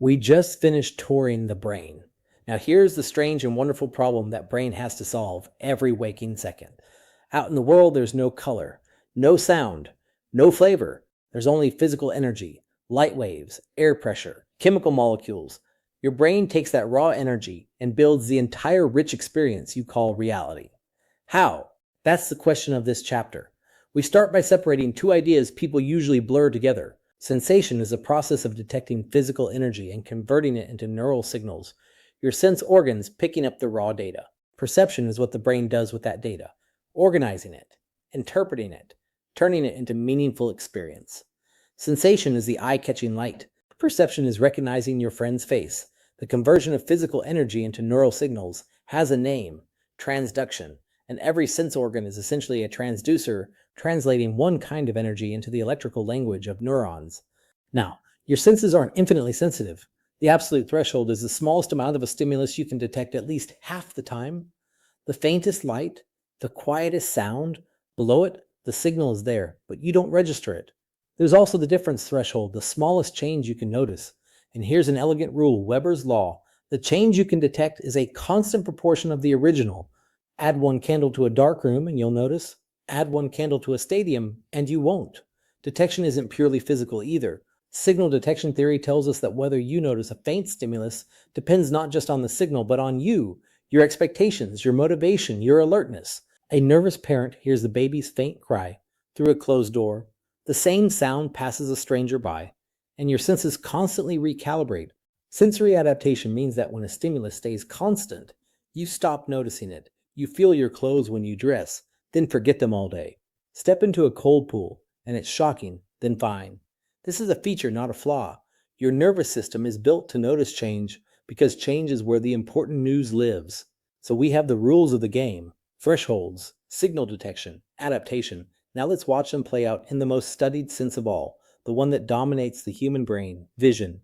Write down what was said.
We just finished touring the brain. Now here's the strange and wonderful problem that brain has to solve every waking second. Out in the world, there's no color, no sound, no flavor. There's only physical energy, light waves, air pressure, chemical molecules. Your brain takes that raw energy and builds the entire rich experience you call reality. How? That's the question of this chapter. We start by separating two ideas people usually blur together. Sensation is a process of detecting physical energy and converting it into neural signals. Your sense organs picking up the raw data. Perception is what the brain does with that data, organizing it, interpreting it, turning it into meaningful experience. Sensation is the eye-catching light. Perception is recognizing your friend's face. The conversion of physical energy into neural signals has a name, transduction, and every sense organ is essentially a transducer translating one kind of energy into the electrical language of neurons. Now, your senses aren't infinitely sensitive. The absolute threshold is the smallest amount of a stimulus you can detect at least half the time. The faintest light, the quietest sound, below it, the signal is there, but you don't register it. There's also the difference threshold, the smallest change you can notice. And here's an elegant rule, Weber's law. The change you can detect is a constant proportion of the original. Add one candle to a dark room and you'll notice. Add one candle to a stadium and you won't. Detection isn't purely physical either. Signal detection theory tells us that whether you notice a faint stimulus depends not just on the signal, but on you, your expectations, your motivation, your alertness. A nervous parent hears the baby's faint cry through a closed door. The same sound passes a stranger by, and your senses constantly recalibrate. Sensory adaptation means that when a stimulus stays constant, you stop noticing it. You feel your clothes when you dress, then forget them all day. Step into a cold pool, and it's shocking, then fine. This is a feature, not a flaw. Your nervous system is built to notice change because change is where the important news lives. So we have the rules of the game, thresholds, signal detection, adaptation. Now let's watch them play out in the most studied sense of all, the one that dominates the human brain, vision.